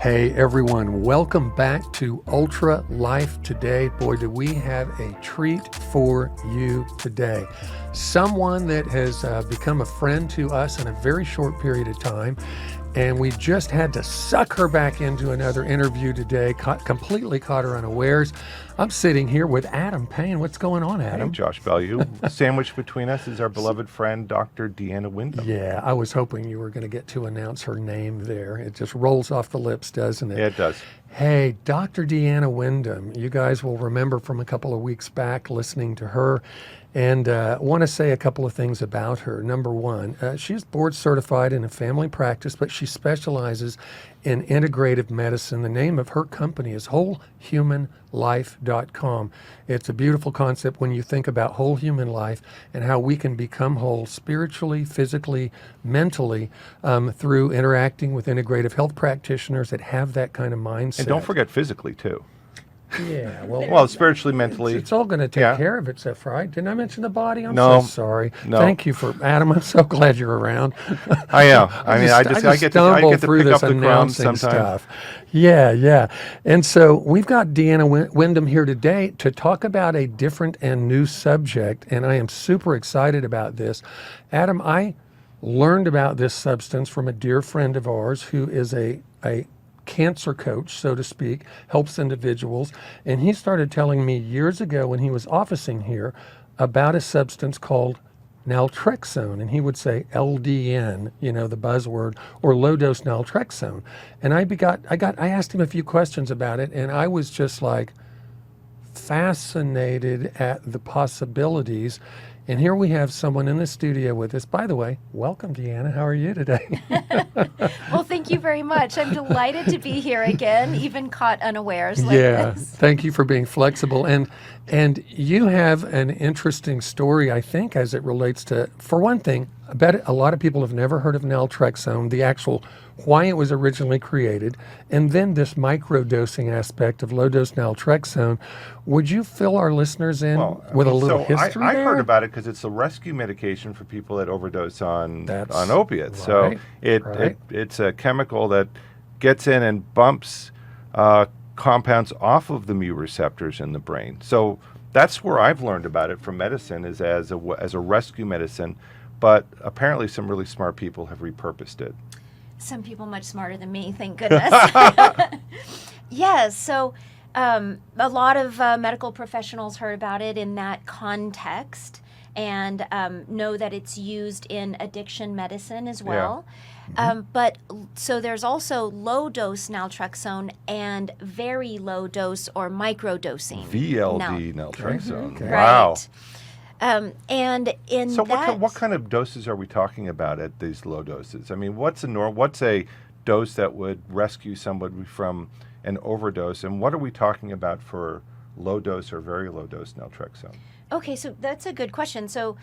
Hey everyone, welcome back to Ultra Life Today. Boy, do we have a treat for you today. Someone that has become a friend to us in a very short period of time, and we just had to suck her back into another interview today, completely caught her unawares. I'm sitting here with Adam Payne. What's going on, Adam? Hey, Josh Bellew. Sandwiched between us is our beloved friend, Dr. Deanna Windham. Yeah, I was hoping you were going to get to announce her name there. It just rolls off the lips, doesn't it? Yeah, it does. Hey, Dr. Deanna Windham. You guys will remember from a couple of weeks back listening to her. And want to say a couple of things about her. Number one, she's board certified in a family practice, but she specializes in integrative medicine. The name of her company is wholehumanlife.com. It's a beautiful concept when you think about whole human life and how we can become whole spiritually, physically, mentally through interacting with integrative health practitioners that have that kind of mindset. And don't forget physically, too. Yeah, well, spiritually, mentally. It's all going to take care of itself, right? Didn't I mention the body? I'm No. so sorry. No. Thank you for Adam. I'm so glad you're around. I am. I get to pick up the crumbs sometimes. Stuff. Yeah. And so we've got Deanna Windham here today to talk about a different and new subject, and I am super excited about this. Adam, I learned about this substance from a dear friend of ours who is a cancer coach, so to speak, helps individuals. And he started telling me years ago when he was officing here about a substance called naltrexone. And he would say LDN, the buzzword, or low dose naltrexone. And I asked him a few questions about it, and I was just like fascinated at the possibilities. And here we have someone in the studio with us. By the way, welcome, Deanna. How are you today? Well, thank you very much. I'm delighted to be here again, even caught unawares like this. Thank you for being flexible. And you have an interesting story, I think, as it relates to, for one thing, I bet a lot of people have never heard of naltrexone, the actual why it was originally created, and then this microdosing aspect of low-dose naltrexone. Would you fill our listeners in with a little history I there? heard about it because it's a rescue medication for people that overdose on opiates. Right, so it's a chemical that gets in and bumps compounds off of the mu receptors in the brain. So that's where I've learned about it from medicine, is as a rescue medicine. But apparently some really smart people have repurposed it. Some people much smarter than me, thank goodness. Yes, so a lot of medical professionals heard about it in that context and know that it's used in addiction medicine as well. Yeah. But so there's also low dose naltrexone and very low dose or microdosing. VLD naltrexone. Okay. Wow. Right. And in so that, what kind of doses are we talking about at these low doses? I mean, what's a dose that would rescue somebody from an overdose, and what are we talking about for low dose or very low dose naltrexone? Okay, so that's a good question. So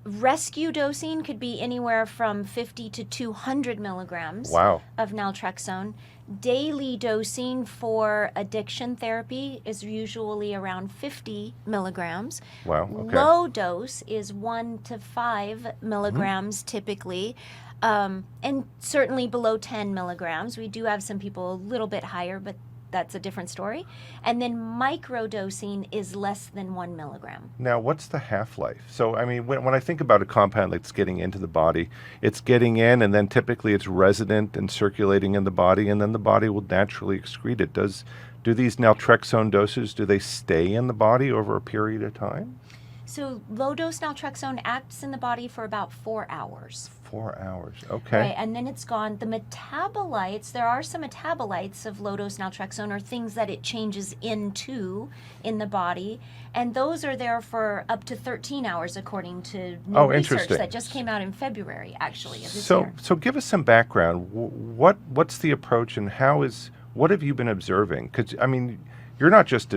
rescue dosing could be anywhere from 50 to 200 milligrams of naltrexone. Daily dosing for addiction therapy is usually around 50 milligrams. Wow. Okay. Low dose is 1 to 5 milligrams typically, and certainly below 10 milligrams. We do have some people a little bit higher, but that's a different story. And then microdosing is less than 1 milligram. Now, what's the half-life? So, I mean, when I think about a compound that's getting into the body, it's getting in, and then typically it's resident and circulating in the body, and then the body will naturally excrete it. Do these naltrexone doses, do they stay in the body over a period of time? So low-dose naltrexone acts in the body for about 4 hours. 4 hours, okay. Right, and then it's gone. The metabolites, there are some metabolites of low-dose naltrexone or things that it changes into in the body, and those are there for up to 13 hours according to new research that just came out in February, actually, of this year. So give us some background. What's the approach, and what have you been observing? Because, I mean, you're not just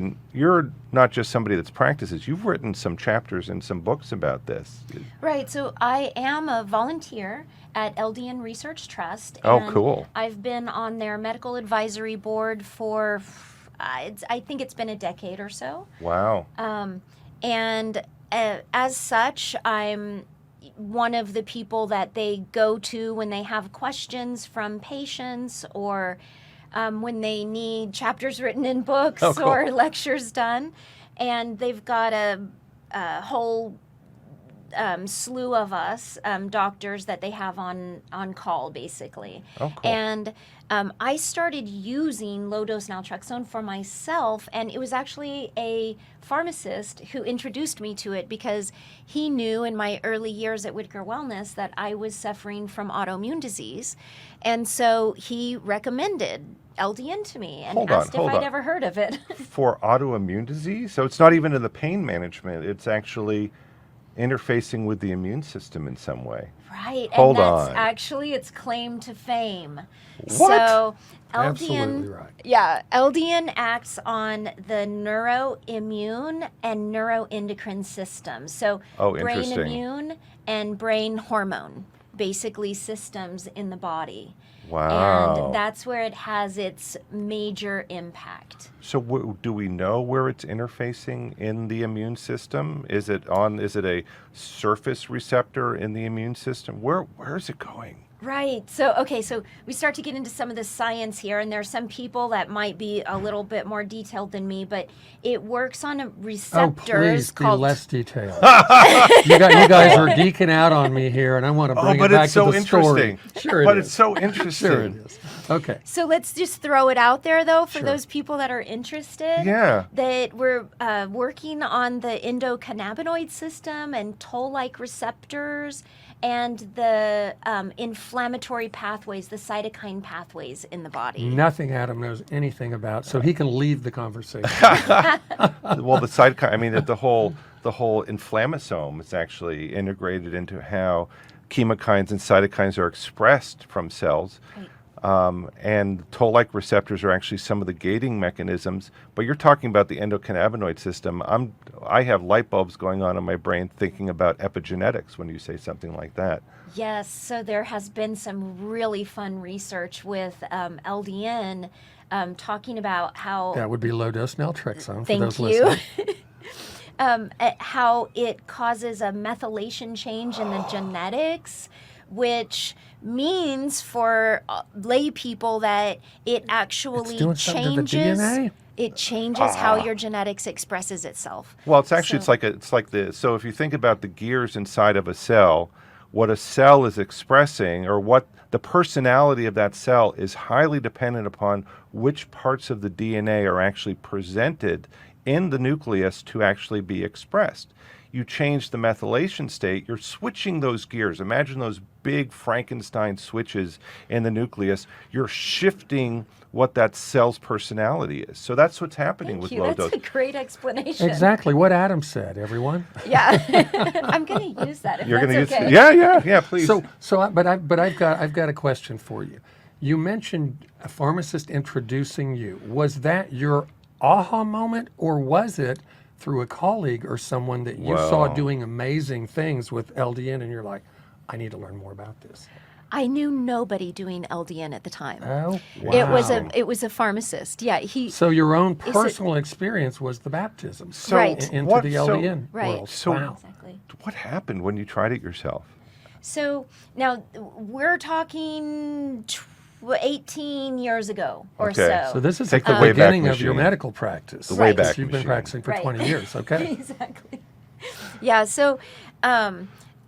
somebody that's practices. You've written some chapters and some books about this. Right. So I am a volunteer at LDN Research Trust. Oh, cool. I've been on their medical advisory board for, I think it's been a decade or so. Wow. And as such, I'm one of the people that they go to when they have questions from patients, or when they need chapters written in books Oh, cool. or lectures done. And they've got a whole slew of us, doctors that they have on call, basically. Oh, cool. And I started using low-dose naltrexone for myself, and it was actually a pharmacist who introduced me to it, because he knew in my early years at Whitaker Wellness that I was suffering from autoimmune disease. And so he recommended LDN to me and asked if I'd ever heard of it. For autoimmune disease? So it's not even in the pain management. It's actually interfacing with the immune system in some way. Right, Hold and that's on. actually its claim to fame. What? So Absolutely LDN, right. yeah, LDN acts on the neuroimmune and neuroendocrine systems. So Oh, brain interesting. immune and brain hormone, basically systems in the body. Wow. And that's where it has its major impact. So do we know where it's interfacing in the immune system? Is it a surface receptor in the immune system? Where is it going? Right. So, okay, so we start to get into some of the science here, and there are some people that might be a little bit more detailed than me, but it works on a Oh, receptors please be called... less detailed. you guys are geeking out on me here, and I want to bring but it back it's so to the story. interesting. Sure, But it is. it's so interesting. Sure it is. Okay. So let's just throw it out there, though, for Sure. those people that are interested. Yeah. That we're working on the endocannabinoid system and toll-like receptors and the inflammatory pathways, the cytokine pathways in the body. Nothing Adam knows anything about, so he can leave the conversation. Well, the cytokine, I mean, the whole inflammasome is actually integrated into how chemokines and cytokines are expressed from cells. Right. And toll-like receptors are actually some of the gating mechanisms. But you're talking about the endocannabinoid system. I have light bulbs going on in my brain thinking about epigenetics when you say something like that. Yes, so there has been some really fun research with LDN talking about how... That would be low-dose naltrexone for Thank those you. listening. How it causes a methylation change in the genetics, which means for lay people that it actually It's doing something to the changes. DNA? It changes how your genetics expresses itself. Well, it's actually So- so if you think about the gears inside of a cell, what a cell is expressing, or what the personality of that cell is highly dependent upon which parts of the DNA are actually presented in the nucleus to actually be expressed. You change the methylation state, you're switching those gears. Imagine those big Frankenstein switches in the nucleus. You're shifting what that cell's personality is. So that's what's happening Thank with you. low That's dose. a great explanation. Exactly what Adam said, everyone. Yeah, I'm going to use that if You're that's going to okay. use yeah, please. I've got a question for you. You mentioned a pharmacist introducing you. Was that your aha moment, or was it through a colleague or someone that you saw Well- doing amazing things with LDN, and you're like, I need to learn more about this? I knew nobody doing LDN at the time. Oh, It was a pharmacist. Yeah, So your own it- personal experience was the baptism Right. into what- the so- LDN Right. world. So- Wow. Exactly. What happened when you tried it yourself? So now we're talking 18 years ago or Okay. so. So this is Take the the Wayback beginning of your Machine. medical practice. The Wayback You've been Machine. practicing for Right. 20 years, okay? Exactly. Yeah, so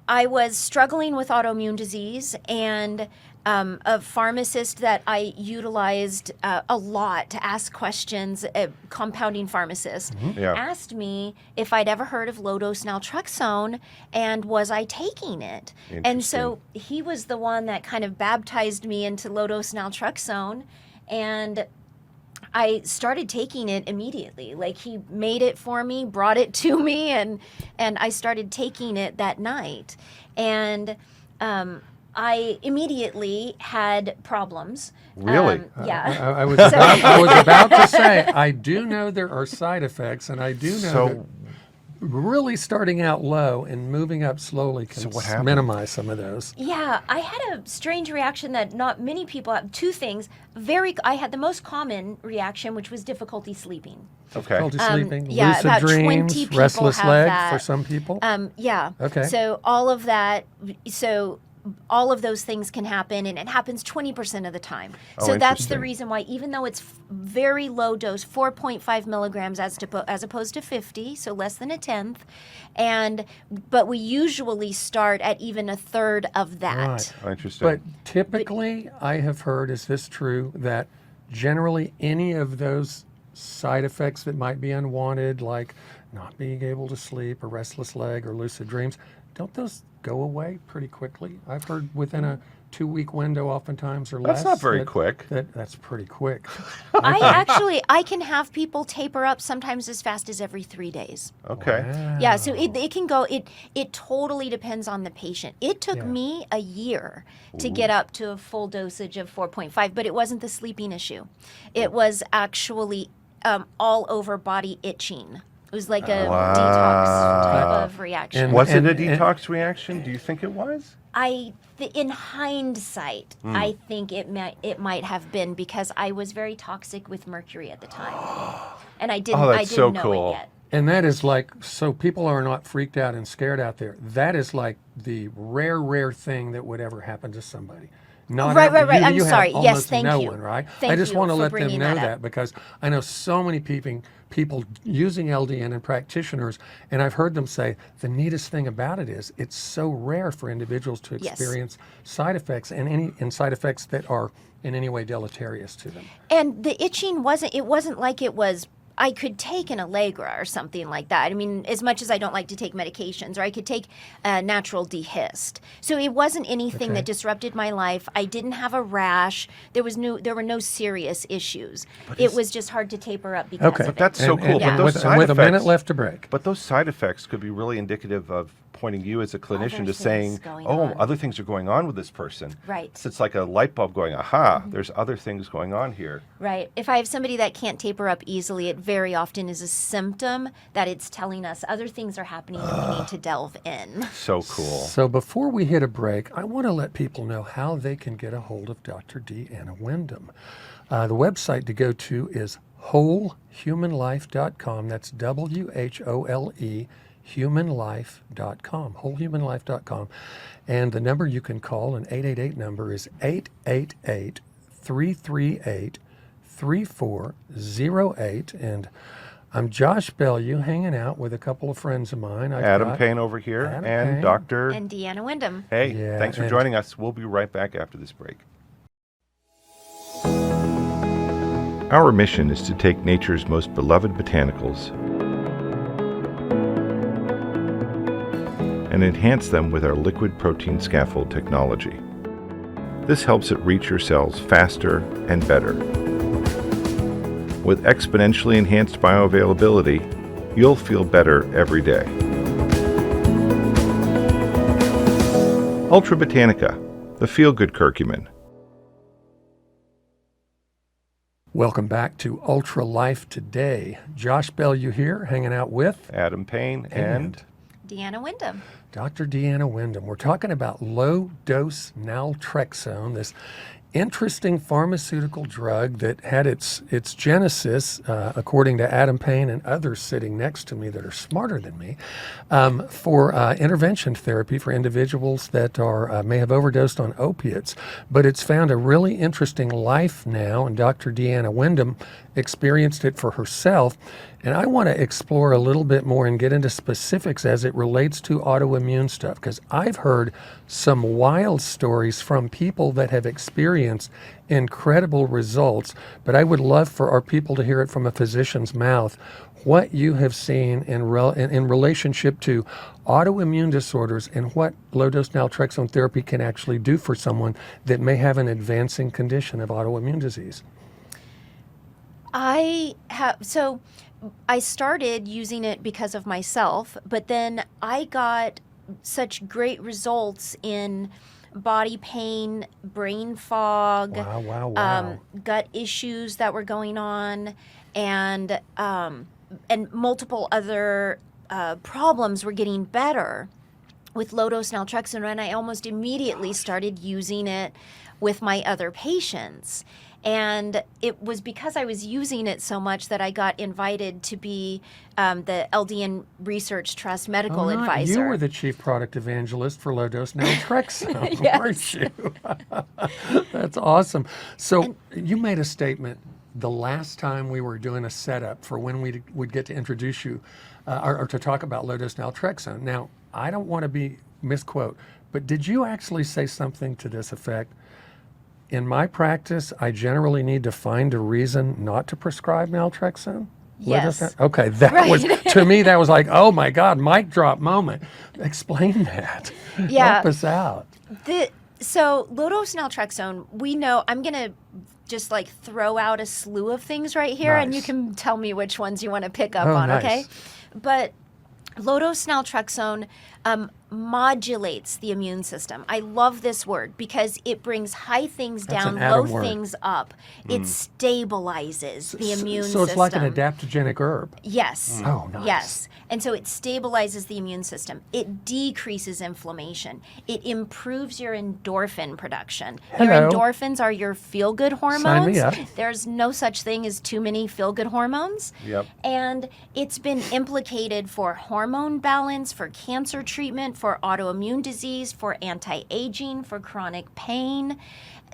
I was struggling with autoimmune disease, and a pharmacist that I utilized a lot to ask questions, a compounding pharmacist, Yeah. asked me if I'd ever heard of low-dose naltrexone and was I taking it. And so he was the one that kind of baptized me into low-dose naltrexone, and I started taking it immediately. Like, he made it for me, brought it to me, and I started taking it that night. And I immediately had problems. Really? Yeah. I was about to say, I do know there are side effects, and I do know So really starting out low and moving up slowly can So what happened? minimize some of those. Yeah, I had a strange reaction that not many people have. Two things. I had the most common reaction, which was difficulty sleeping. Okay. Difficulty sleeping, yeah, lucid about 20 dreams, people restless have leg that. for some people. Yeah. Okay. So all of that. So all of those things can happen, and it happens 20% of the time. Oh, So that's the interesting. reason why, even though it's very low dose, 4.5 milligrams as opposed to 50, so less than a tenth, but we usually start at even a third of that. Right. Oh, interesting. But typically, I have heard, is this true, that generally any of those side effects that might be unwanted, like not being able to sleep, or restless leg, or lucid dreams, don't those go away pretty quickly? I've heard within a 2-week window, oftentimes, or less. That's not very quick. That's pretty quick. I can have people taper up sometimes as fast as every 3 days. Okay. Yeah, so it can go. It totally depends on the patient. It took Yeah. me a year to get up to a full dosage of 4.5, but it wasn't the sleeping issue. It was actually all over body itching. It was like a detox type of reaction. And- Was it a and- detox reaction? Do you think it was? In hindsight, I think it might have been because I was very toxic with mercury at the time, and I didn't that's so know cool. it yet. And that is like, so people are not freaked out and scared out there. That is like the rare thing that would ever happen to somebody. Not Right, every- right, right. you- I'm you have sorry. Yes, almost thank no you. one, right? Thank I just you want to for let them bringing know that up. that because I know so many people using LDN and practitioners, and I've heard them say the neatest thing about it is it's so rare for individuals to Yes. experience side effects and side effects that are in any way deleterious to them. And the itching wasn't like it was. I could take an Allegra or something like that. I mean, as much as I don't like to take medications, or I could take natural dehist. So it wasn't anything Okay. that disrupted my life. I didn't have a rash. There were no serious issues. It was just hard to taper up because Okay. of But that's it. so cool. Yeah. But those with, side with effects, a minute left to break. But those side effects could be really indicative of pointing you as a clinician to things saying, going oh, on. other things are going on with this person. Right. So it's like a light bulb going, aha, there's other things going on here. Right. If I have somebody that can't taper up easily, it very often is a symptom that it's telling us other things are happening that we need to delve in. So cool. So before we hit a break, I want to let people know how they can get a hold of Dr. Deanna Windham. The website to go to is wholehumanlife.com. That's WHOLE, humanlife.com, wholehumanlife.com. And the number you can call, an 888 number, is 888-338-3408. And I'm Josh Bellew, hanging out with a couple of friends of mine. I've Adam got Payne over here Adam and Payne. Dr. And Deanna Windham. Hey, Yeah, thanks for and- joining us. We'll be right back after this break. Our mission is to take nature's most beloved botanicals and enhance them with our liquid protein scaffold technology. This helps it reach your cells faster and better. With exponentially enhanced bioavailability, you'll feel better every day. Ultra Botanica, the feel-good curcumin. Welcome back to Ultra Life Today. Josh Bellew here, hanging out with Adam Payne and Deanna Windham. Dr. Deanna Windham. We're talking about low-dose naltrexone, this interesting pharmaceutical drug that had its genesis, according to Adam Payne and others sitting next to me that are smarter than me, for intervention therapy for individuals that are may have overdosed on opiates. But it's found a really interesting life now, and Dr. Deanna Windham experienced it for herself. And I want to explore a little bit more and get into specifics as it relates to autoimmune stuff, because I've heard some wild stories from people that have experienced incredible results. But I would love for our people to hear it from a physician's mouth, what you have seen in relationship to autoimmune disorders and what low-dose naltrexone therapy can actually do for someone that may have an advancing condition of autoimmune disease. I started using it because of myself, but then I got such great results in body pain, brain fog, Wow. gut issues that were going on, and multiple other problems were getting better with low-dose naltrexone, and I almost immediately started using it with my other patients. And it was because I was using it so much that I got invited to be the LDN Research Trust medical Oh, not advisor. You were the chief product evangelist for low-dose naltrexone, Yes. weren't you? That's awesome. So you made a statement the last time we were doing a setup for when we would get to introduce you or to talk about low-dose naltrexone. Now, I don't want to be misquote, but did you actually say something to this effect? In my practice, I generally need to find a reason not to prescribe naltrexone. Yes. Okay, that Right. was, to me, that was like, oh my God, mic drop moment. Explain that. Yeah. Help us out. So low-dose naltrexone, we know, I'm going to just like throw out a slew of things right here, and you Nice. can tell me which ones you want to pick up Oh, on, nice. okay? But low-dose naltrexone modulates the immune system. I love this word because it brings high things That's down, an Adam low word. things up. It stabilizes the immune So system. it's like an adaptogenic herb. Yes. Oh, nice. Yes. And so it stabilizes the immune system. It decreases inflammation. It improves your endorphin production. Your Hello. endorphins are your feel-good hormones. Sign me up. There's no such thing as too many feel-good hormones. Yep. And it's been implicated for hormone balance, for cancer treatment, for autoimmune disease, for anti-aging, for chronic pain.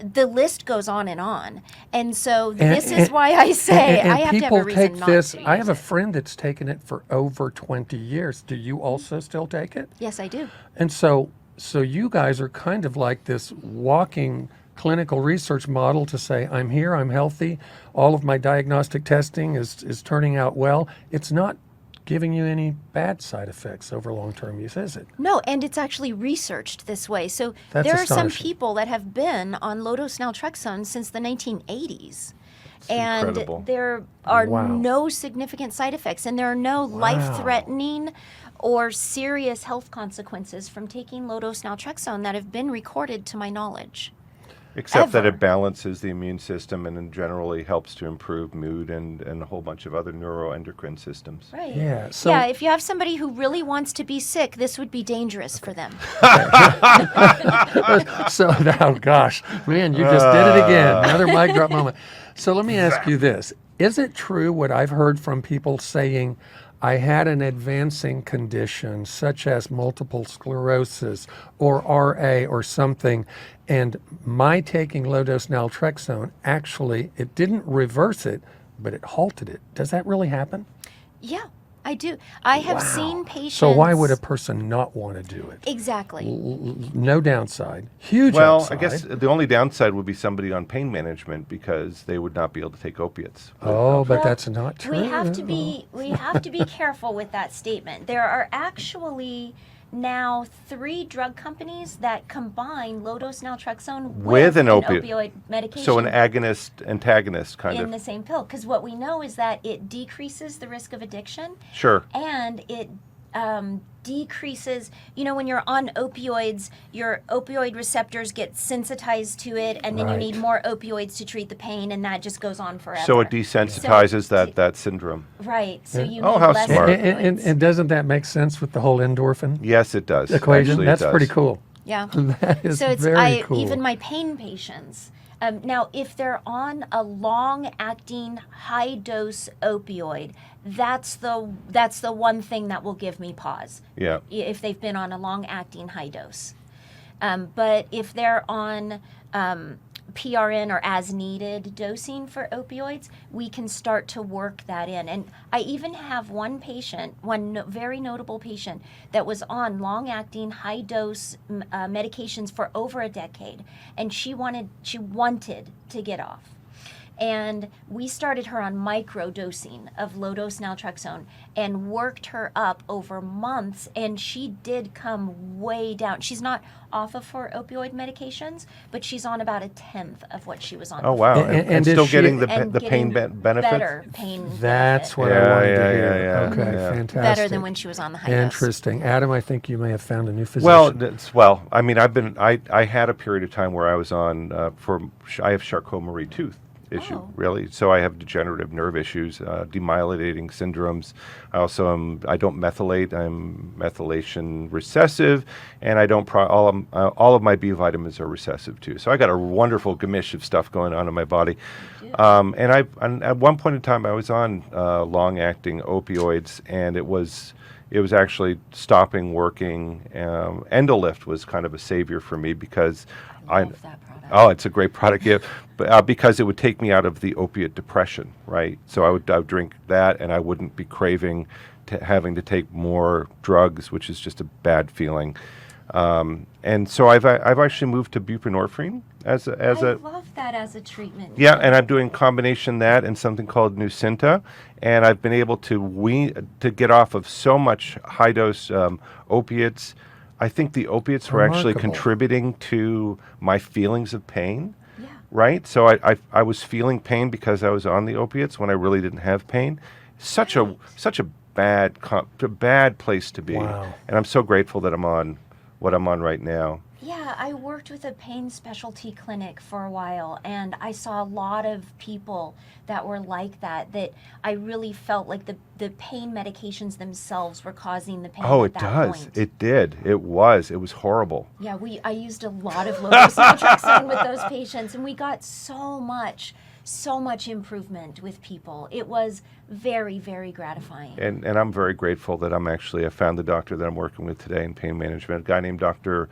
The list goes on and on. And so this is why I say and I have to have a people reason take not this. to I use have a it. friend that's taken it for over 20 years. Do you also still take it? Yes, I do. And so you guys are kind of like this walking clinical research model to say, I'm here, I'm healthy, all of my diagnostic testing is turning out well. It's not giving you any bad side effects over long-term use, is it? No, and it's actually researched this way. So That's there are some astonishing. people that have been on low-dose naltrexone since the 1980s. And incredible. there are Wow. no significant side effects, and there are no life-threatening or serious health consequences from taking low-dose naltrexone that have been recorded to my knowledge. Except that Ever. it balances the immune system and then generally helps to improve mood and a whole bunch of other neuroendocrine systems. Right. Yeah, so- yeah, if you have somebody who really wants to be sick, this would be dangerous for them. So now, gosh, man, you just did it again. Another mic drop moment. So let me ask you this. Is it true what I've heard from people saying, I had an advancing condition such as multiple sclerosis or RA or something, and my taking low-dose naltrexone, actually, it didn't reverse it, but it halted it. Does that really happen? Yeah, I do. I have Wow. seen patients. So why would a person not want to do it? Exactly. No downside. Huge Well, upside. I guess the only downside would be somebody on pain management because they would not be able to take opiates. Oh, but Well, that's not true. We have to be careful with that statement. There are actually now 3 drug companies that combine low-dose naltrexone With an opioid medication. So an agonist-antagonist kind in of. the same pill, because what we know is that it decreases the risk of addiction, Sure. and it decreases, when you're on opioids, your opioid receptors get sensitized to it, and then Right. you need more opioids to treat the pain, and that just goes on forever. So it desensitizes So- that syndrome. Right. So you Oh, need how less smart. And opioids. doesn't that make sense with the whole endorphin Yes, it does. equation? Actually, it That's does. pretty cool. Yeah. That is So it's very cool. even my pain patients. Now, if they're on a long-acting, high-dose opioid, that's the one thing that will give me pause. Yeah. If they've been on a long-acting high dose. But if they're on PRN or as-needed dosing for opioids, we can start to work that in. And I even have one patient, very notable patient, that was on long-acting, high-dose medications for over a decade, and she wanted to get off. And we started her on micro dosing of low-dose naltrexone and worked her up over months, and she did come way down. She's not off of her opioid medications, but she's on about a 10th of what she was on Oh, before. wow. And- And, and is still she- getting the And pain getting benefits? better pain That's what Yeah, I wanted to yeah, hear. yeah, Okay, yeah. fantastic. better than when she was on the high dose. Interesting. Adam, I think you may have found a new physician. Well, I mean, I had a period of time where I was on, I have Charcot-Marie tooth. issue, Oh. really. So I have degenerative nerve issues, demyelinating syndromes. I don't methylate. I'm methylation recessive, and I don't all of my B vitamins are recessive too. So I got a wonderful gamish of stuff going on in my body. And at one point in time, I was on long-acting opioids, and it was actually stopping working. Endolift was kind of a savior for me because I love that product. Oh, it's a great product, yeah. But because it would take me out of the opiate depression, right? So I would drink that, and I wouldn't be craving having to take more drugs, which is just a bad feeling. And so I've actually moved to buprenorphine as I a love that as a treatment. yeah, and I'm doing combination that and something called Nucynta, and I've been able to get off of so much high dose opiates. I think the opiates were actually Remarkable. contributing to my feelings of pain, Yeah. right? So I was feeling pain because I was on the opiates when I really didn't have pain. Such a bad place to be, Wow. and I'm so grateful that I'm on what I'm on right now. Yeah, I worked with a pain specialty clinic for a while, and I saw a lot of people that were like that I really felt like the pain medications themselves were causing the pain Oh, at it that does. point. It did. It was horrible. Yeah, I used a lot of low-dose naltrexone with those patients, and we got so much improvement with people. It was very, very gratifying. And I'm very grateful that I found the doctor that I'm working with today in pain management, a guy named Dr.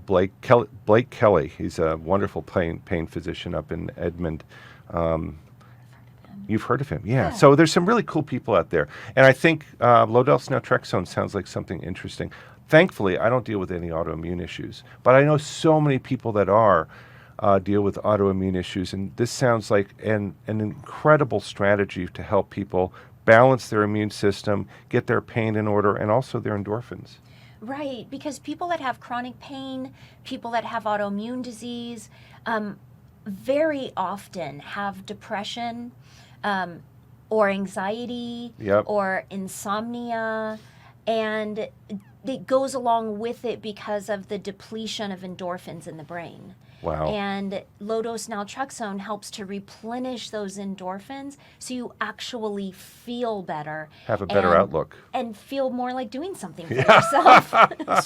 Blake Kelly. He's a wonderful pain physician up in Edmond. You've heard of him, yeah. So there's some really cool people out there. And I think low-dose naltrexone sounds like something interesting. Thankfully, I don't deal with any autoimmune issues, but I know so many people that deal with autoimmune issues, and this sounds like an incredible strategy to help people balance their immune system, get their pain in order, and also their endorphins. Right, because people that have chronic pain, people that have autoimmune disease, very often have depression or anxiety Yep. or insomnia, and it goes along with it because of the depletion of endorphins in the brain. Wow. And low-dose naltrexone helps to replenish those endorphins so you actually feel better. Have a better outlook. And feel more like doing something for yourself,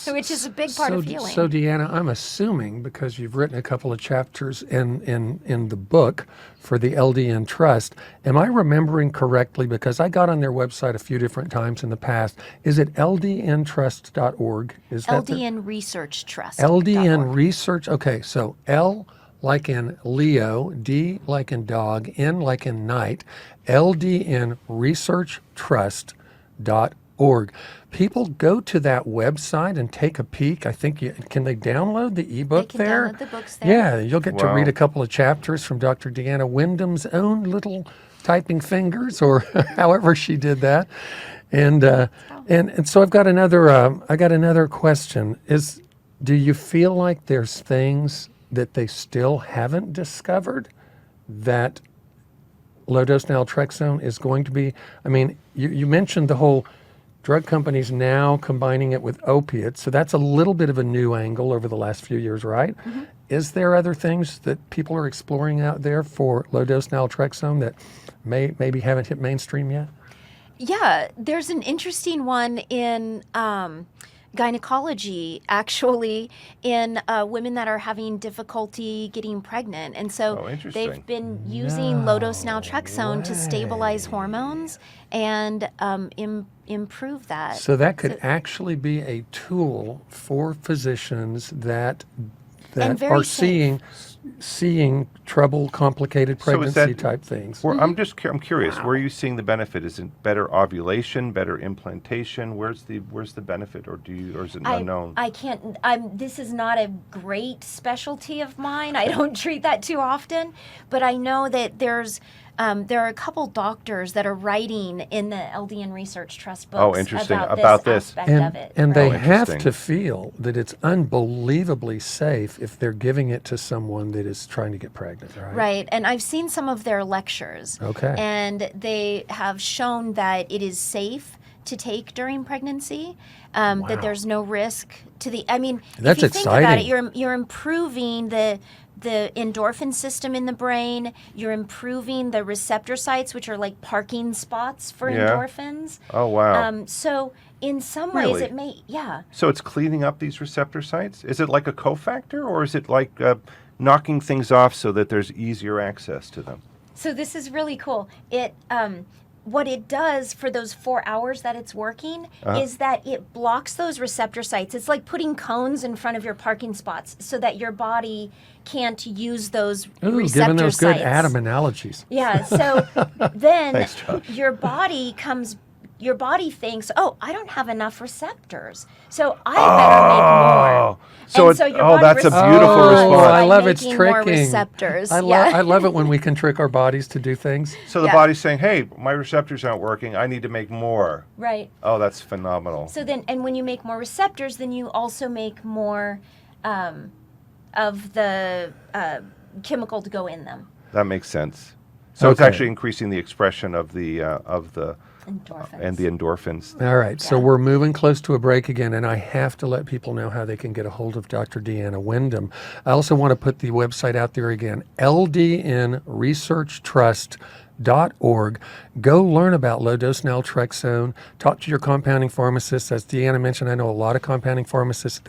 which is a big part so, of healing. So, Deanna, I'm assuming, because you've written a couple of chapters in the book for the LDN Trust, am I remembering correctly, because I got on their website a few different times in the past, is it ldntrust.org? Is that LDN Research Trust. LDN Research, okay, so L like in Leo, D like in dog, N like in night, ldnresearchtrust.org. People go to that website and take a peek. I think can they download the ebook They can there? download the books there. Yeah, you'll get to Wow. read a couple of chapters from Dr. Deanna Windham's own little typing fingers, or however she did that. And so I've got another question. Do you feel like there's things that they still haven't discovered that low-dose naltrexone is going to be? I mean, you mentioned the whole drug companies now combining it with opiates, so that's a little bit of a new angle over the last few years, right? Mm-hmm. Is there other things that people are exploring out there for low-dose naltrexone that maybe haven't hit mainstream yet? Yeah, there's an interesting one in gynecology, actually, in women that are having difficulty getting pregnant. And so interesting. they've been using low-dose naltrexone to stabilize hormones and improve that. So that could actually be a tool for physicians that And very are seeing trouble, complicated So is pregnancy that- type things. I'm curious. Where are you seeing the benefit? Is it better ovulation, better implantation? Where's the benefit, or is it unknown? I can't. This is not a great specialty of mine. I don't treat that too often, but I know that there are a couple doctors that are writing in the LDN Research Trust books. Oh, interesting. About About this this. aspect of it. And right? they have interesting. to feel that it's unbelievably safe if they're giving it to someone that is trying to get pregnant, right? Right, and I've seen some of their lectures. Okay. And they have shown that it is safe to take during pregnancy, that there's no risk to the. I mean, That's if you think about it, exciting. you're improving the the endorphin system in the brain. You're improving the receptor sites, which are like parking spots for Yeah. endorphins. Oh, wow. So in some ways, Really? it may, yeah. So it's cleaning up these receptor sites? Is it like a cofactor, or is it like knocking things off so that there's easier access to them? So this is really cool. It what it does for those 4 hours that it's working is that it blocks those receptor sites. It's like putting cones in front of your parking spots so that your body can't use those Ooh, receptor giving those good sites. Adam analogies. Yeah. So then Thanks, Josh. your body thinks, oh, I don't have enough receptors, so I better make more. So, And it, your oh, body that's a responds beautiful Oh, response. I by love it's making more tricking. receptors. I Yeah. love it when we can trick our bodies to do things. So the Yeah. body's saying, hey, my receptors aren't working. I need to make more. Right. Oh, that's phenomenal. So then, and when you make more receptors, then you also make more of the chemical to go in them. That makes sense. So it's Okay. actually increasing the expression of the Endorphins. and the endorphins. All right, so Yeah. we're moving close to a break again, and I have to let people know how they can get a hold of Dr. Deanna Windham. I also want to put the website out there again, ldnresearchtrust.org. Go learn about low-dose naltrexone. Talk to your compounding pharmacist. As Deanna mentioned, I know a lot of compounding pharmacists.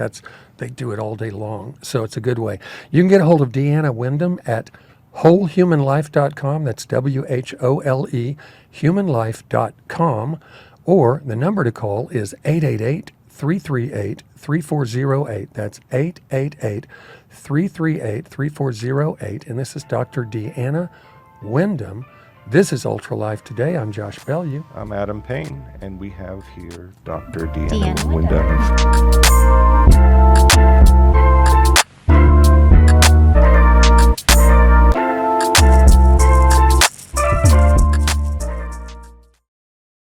They do it all day long, so it's a good way. You can get a hold of Deanna Windham at wholehumanlife.com. That's WHOLE, humanlife.com. Or the number to call is 888-338-3408. That's 888-338-3408. And this is Dr. Deanna Windham. This is Ultra Life Today. I'm Josh Bellew. I'm Adam Payne, and we have here Dr. Deanna Deanna Windham.